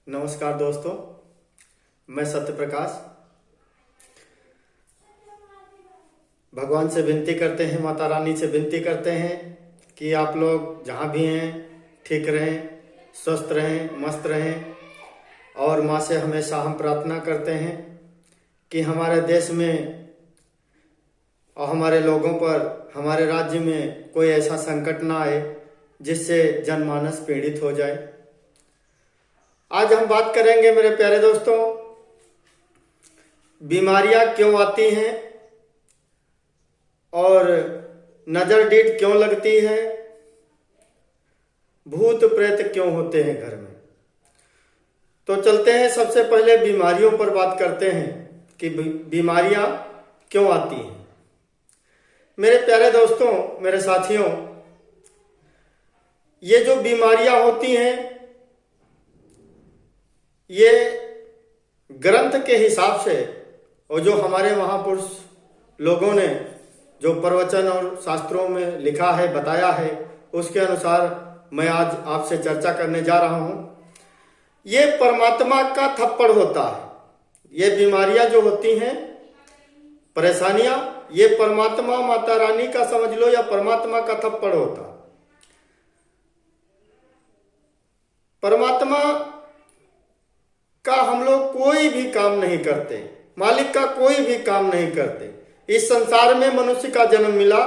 नमस्कार दोस्तों, मैं सत्य प्रकाश। भगवान से विनती करते हैं, माता रानी से विनती करते हैं कि आप लोग जहाँ भी हैं ठीक रहें, स्वस्थ रहें, मस्त रहें। और माँ से हमेशा हम प्रार्थना करते हैं कि हमारे देश में और हमारे लोगों पर, हमारे राज्य में कोई ऐसा संकट ना आए जिससे जनमानस पीड़ित हो जाए। आज हम बात करेंगे मेरे प्यारे दोस्तों, बीमारियां क्यों आती हैं और नजर डीठ क्यों लगती है, भूत प्रेत क्यों होते हैं घर में। तो चलते हैं, सबसे पहले बीमारियों पर बात करते हैं कि बीमारियां क्यों आती हैं। मेरे प्यारे दोस्तों, मेरे साथियों, ये जो बीमारियां होती हैं ये ग्रंथ के हिसाब से और जो हमारे महापुरुष लोगों ने जो प्रवचन और शास्त्रों में लिखा है, बताया है, उसके अनुसार मैं आज आपसे चर्चा करने जा रहा हूं। ये परमात्मा का थप्पड़ होता है। ये बीमारियां जो होती हैं, परेशानियां, ये परमात्मा, माता रानी का समझ लो या परमात्मा का थप्पड़ होता है। परमात्मा का हम लोग कोई भी काम नहीं करते, मालिक का कोई भी काम नहीं करते। इस संसार में मनुष्य का जन्म मिला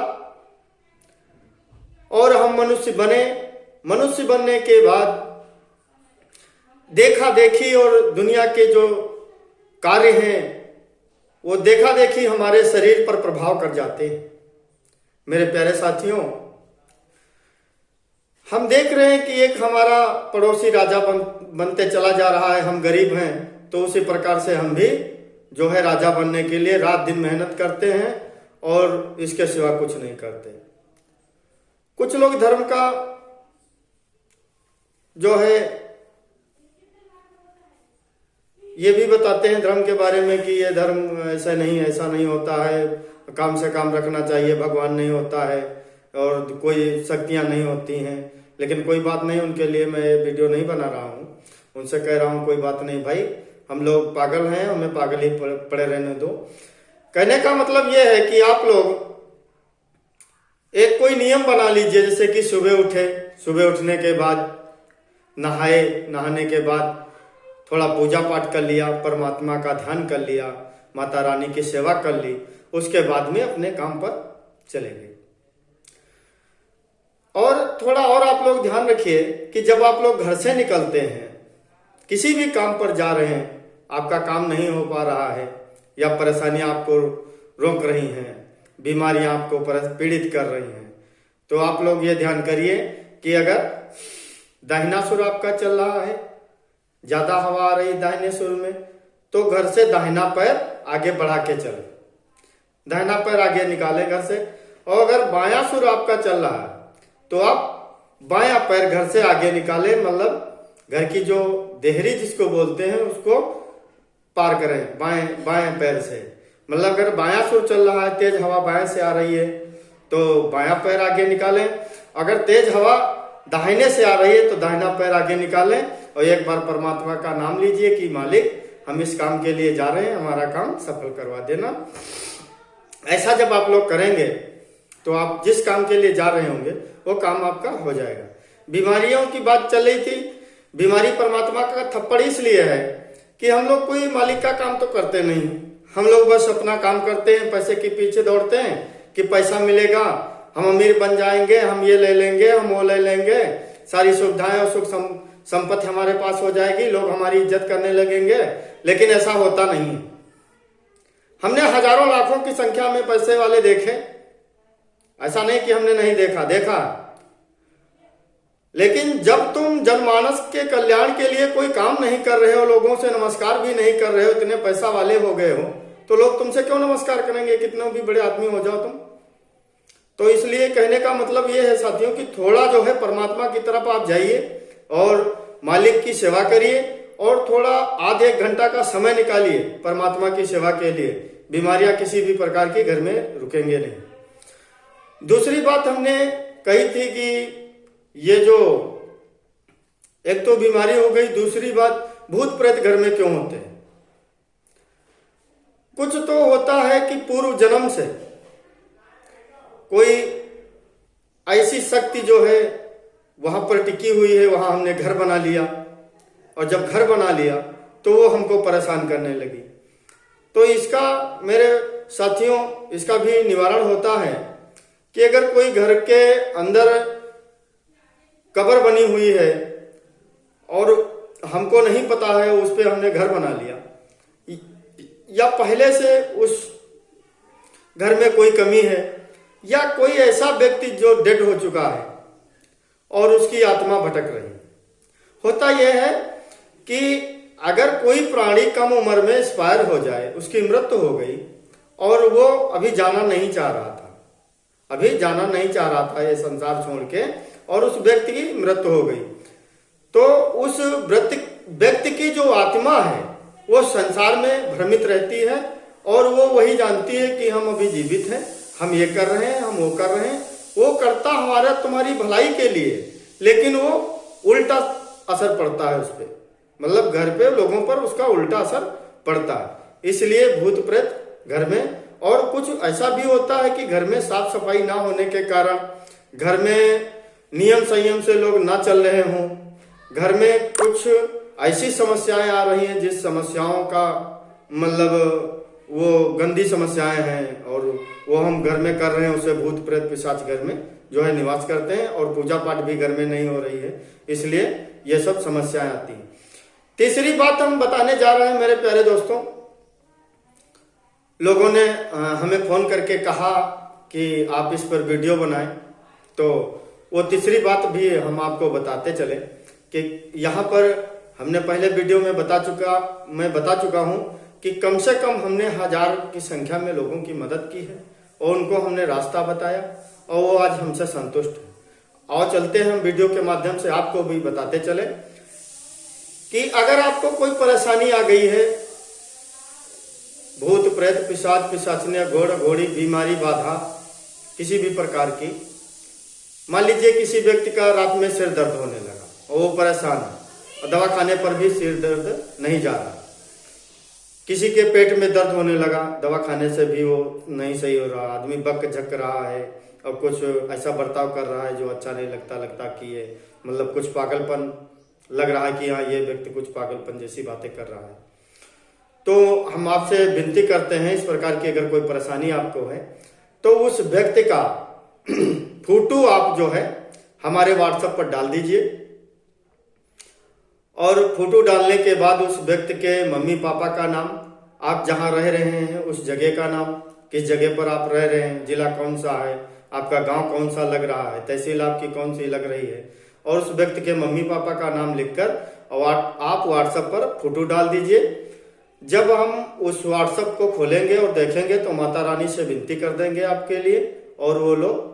और हम मनुष्य बने। मनुष्य बनने के बाद देखा देखी और दुनिया के जो कार्य हैं वो देखा देखी हमारे शरीर पर प्रभाव कर जाते हैं। मेरे प्यारे साथियों, हम देख रहे हैं कि एक हमारा पड़ोसी राजा बनते चला जा रहा है। हम गरीब हैं तो उसी प्रकार से हम भी जो है राजा बनने के लिए रात दिन मेहनत करते हैं और इसके सिवा कुछ नहीं करते। कुछ लोग धर्म का जो है ये भी बताते हैं धर्म के बारे में कि ये धर्म ऐसा नहीं होता है, काम से काम रखना चाहिए, भगवान नहीं होता है और कोई शक्तियां नहीं होती हैं। लेकिन कोई बात नहीं, उनके लिए मैं वीडियो नहीं बना रहा हूँ। उनसे कह रहा हूँ कोई बात नहीं भाई, हम लोग पागल हैं, हमें पागल ही पड़े रहने दो। कहने का मतलब यह है कि आप लोग एक कोई नियम बना लीजिए, जैसे कि सुबह उठे, सुबह उठने के बाद नहाए, नहाने के बाद थोड़ा पूजा पाठ कर लिया, परमात्मा का ध्यान कर लिया, माता रानी की सेवा कर ली, उसके बाद में अपने काम पर चले गए। और थोड़ा और आप लोग ध्यान रखिए कि जब आप लोग घर से निकलते हैं, किसी भी काम पर जा रहे हैं, आपका काम नहीं हो पा रहा है या परेशानियां आपको रोक रही हैं, बीमारियां आपको पीड़ित कर रही हैं, तो आप लोग ये ध्यान करिए कि अगर दाहिना सुर आपका चल रहा है, ज्यादा हवा आ रही दाहिने सुर में, तो घर से दाहिना पैर आगे बढ़ा के चले, दाहिना पैर आगे निकाले घर से। और अगर बायां सुर आपका चल रहा है तो आप बायां पैर घर से आगे निकाले, मतलब घर की जो देहरी जिसको बोलते हैं उसको पार करें बाएं पैर से। मतलब अगर बायां सुर चल रहा है, तेज हवा बाएं से आ रही है, तो बायां पैर आगे निकालें। अगर तेज हवा दाहिने से आ रही है तो दाहिना पैर आगे निकालें और एक बार परमात्मा का नाम लीजिए कि मालिक, हम इस काम के लिए जा रहे हैं, हमारा काम सफल करवा देना। ऐसा जब आप लोग करेंगे तो आप जिस काम के लिए जा रहे होंगे वो काम आपका हो जाएगा। बीमारियों की बात चल रही थी। बीमारी परमात्मा का थप्पड़ इसलिए है कि हम लोग कोई मालिक का काम तो करते नहीं, हम लोग बस अपना काम करते हैं, पैसे के पीछे दौड़ते हैं कि पैसा मिलेगा, हम अमीर बन जाएंगे, हम ये ले लेंगे, हम वो ले लेंगे, सारी सुविधाएं और सुख संपत्ति हमारे पास हो जाएगी, लोग हमारी इज्जत करने लगेंगे। लेकिन ऐसा होता नहीं है। हमने हजारों लाखों की संख्या में पैसे वाले देखे, ऐसा नहीं कि हमने नहीं देखा। लेकिन जब तुम जनमानस के कल्याण के लिए कोई काम नहीं कर रहे हो, लोगों से नमस्कार भी नहीं कर रहे हो, इतने पैसा वाले हो गए हो, तो लोग तुमसे क्यों नमस्कार करेंगे, कितने भी बड़े आदमी हो जाओ तुम। तो इसलिए कहने का मतलब ये है साथियों कि थोड़ा जो है परमात्मा की तरफ आप जाइए और मालिक की सेवा करिए और थोड़ा आधे एक घंटा का समय निकालिए परमात्मा की सेवा के लिए। बीमारियां किसी भी प्रकार की घर में रुकेंगे नहीं। दूसरी बात हमने कही थी कि ये जो एक तो बीमारी हो गई, दूसरी बात भूत प्रेत घर में क्यों होते हैं? कुछ तो होता है कि पूर्व जन्म से कोई ऐसी शक्ति जो है वहां पर टिकी हुई है, वहां हमने घर बना लिया, और जब घर बना लिया तो वो हमको परेशान करने लगी। तो इसका मेरे साथियों इसका भी निवारण होता है कि अगर कोई घर के अंदर कब्र बनी हुई है और हमको नहीं पता है, उस पे हमने घर बना लिया, या पहले से उस घर में कोई कमी है, या कोई ऐसा व्यक्ति जो डेड हो चुका है और उसकी आत्मा भटक रही है। होता यह है कि अगर कोई प्राणी कम उम्र में एक्सपायर हो जाए, उसकी मृत्यु हो गई और वो अभी जाना नहीं चाह रहा था ये संसार छोड़ के, और उस व्यक्ति की मृत्यु हो गई, तो उस व्यक्ति की जो आत्मा है वो संसार में भ्रमित रहती है और वो वही जानती है कि हम अभी जीवित हैं, हम ये कर रहे हैं, हम वो कर रहे हैं। वो करता हमारा तुम्हारी भलाई के लिए, लेकिन वो उल्टा असर पड़ता है उस पर, मतलब घर पे लोगों पर उसका उल्टा असर पड़ता है। इसलिए भूत प्रेत घर में, और कुछ ऐसा भी होता है कि घर में साफ सफाई ना होने के कारण, घर में नियम संयम से लोग ना चल रहे हों, घर में कुछ ऐसी समस्याएं आ रही हैं जिस समस्याओं का मतलब वो गंदी समस्याएं हैं और वो हम घर में कर रहे हैं, उससे भूत प्रेत पिशाच घर में जो है निवास करते हैं, और पूजा पाठ भी घर में नहीं हो रही है, इसलिए ये सब समस्याएं आती हैं। तीसरी बात हम बताने जा रहे हैं मेरे प्यारे दोस्तों, लोगों ने हमें फोन करके कहा कि आप इस पर वीडियो बनाएं, तो वो तीसरी बात भी हम आपको बताते चले कि यहाँ पर हमने पहले वीडियो में बता चुका हूँ कि कम से कम हमने 1000 की संख्या में लोगों की मदद की है और उनको हमने रास्ता बताया और वो आज हमसे संतुष्ट है। और चलते हैं हम वीडियो के माध्यम से आपको भी बताते चले कि अगर आपको कोई परेशानी आ गई है, भूत प्रेत पिशाच पिशाचनिया घोड़ा घोड़ी बीमारी बाधा किसी भी प्रकार की, मान लीजिए किसी व्यक्ति का रात में सिर दर्द होने लगा और वो परेशान है और दवा खाने पर भी सिर दर्द नहीं जा रहा, किसी के पेट में दर्द होने लगा, दवा खाने से भी वो नहीं सही हो रहा, आदमी बक झक रहा है और कुछ ऐसा बर्ताव कर रहा है जो अच्छा नहीं लगता कि ये मतलब कुछ पागलपन लग रहा है कि हाँ ये व्यक्ति कुछ पागलपन जैसी बातें कर रहा है। तो हम आपसे विनती करते हैं, इस प्रकार की अगर कोई परेशानी आपको है तो उस व्यक्ति का फोटो आप जो है हमारे व्हाट्सएप पर डाल दीजिए, और फोटो डालने के बाद उस व्यक्ति के मम्मी पापा का नाम, आप जहां रह रहे हैं उस जगह का नाम, किस जगह पर आप रह रहे हैं, जिला कौन सा है, आपका गांव कौन सा लग रहा है, तहसील आपकी कौन सी लग रही है, और उस व्यक्ति के मम्मी पापा का नाम लिखकर और आप व्हाट्सएप पर फोटो डाल दीजिए। जब हम उस व्हाट्सएप को खोलेंगे और देखेंगे तो माता रानी से विनती कर देंगे आपके लिए, और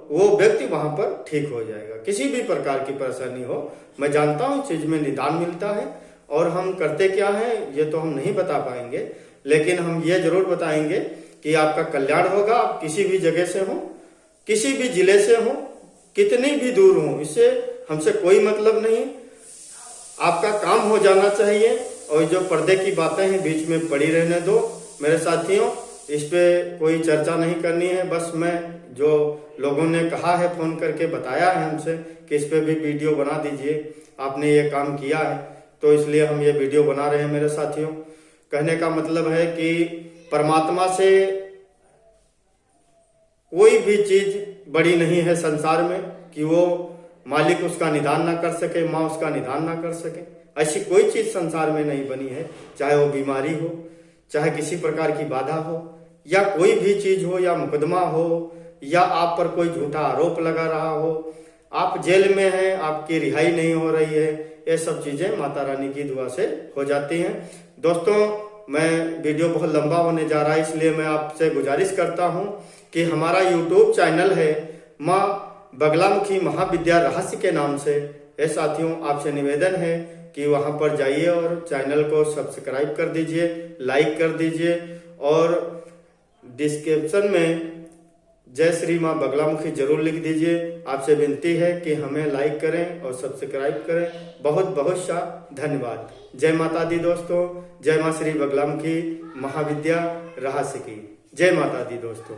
वो व्यक्ति वहां पर ठीक हो जाएगा। किसी भी प्रकार की परेशानी हो, मैं जानता हूँ चीज में निदान मिलता है, और हम करते क्या है ये तो हम नहीं बता पाएंगे, लेकिन हम ये जरूर बताएंगे कि आपका कल्याण होगा। आप किसी भी जगह से हो, किसी भी जिले से हो, कितनी भी दूर हो, इससे हमसे कोई मतलब नहीं, आपका काम हो जाना चाहिए। और जो पर्दे की बातें हैं बीच में पड़ी रहने दो मेरे साथियों, इस पे कोई चर्चा नहीं करनी है। बस मैं जो लोगों ने कहा है, फोन करके बताया है हमसे कि इस पे भी वीडियो बना दीजिए, आपने ये काम किया है, तो इसलिए हम ये वीडियो बना रहे हैं मेरे साथियों। कहने का मतलब है कि परमात्मा से कोई भी चीज बड़ी नहीं है संसार में कि वो मालिक उसका निदान ना कर सके, माँ उसका निदान ना कर सके। ऐसी कोई चीज संसार में नहीं बनी है, चाहे वो बीमारी हो, चाहे किसी प्रकार की बाधा हो, या कोई भी चीज हो, या मुकदमा हो, या आप पर कोई झूठा आरोप लगा रहा हो, आप जेल में हैं, आपकी रिहाई नहीं हो रही है, ये सब चीजें माता रानी की दुआ से हो जाती हैं। दोस्तों, मैं वीडियो बहुत लंबा होने जा रहा है, इसलिए मैं आपसे गुजारिश करता हूं कि हमारा यूट्यूब चैनल है माँ बगलामुखी महाविद्या रहस्य के नाम से। ये साथियों, आपसे निवेदन है कि वहां पर जाइए और चैनल को सब्सक्राइब कर दीजिए, लाइक कर दीजिए, और डिस्क्रिप्शन में जय श्री माँ बगलामुखी जरूर लिख दीजिए। आपसे विनती है कि हमें लाइक करें और सब्सक्राइब करें। बहुत बहुत सा धन्यवाद। जय माता दी दोस्तों। जय माँ श्री बगलामुखी महाविद्या रहस्य की। जय माता दी दोस्तों।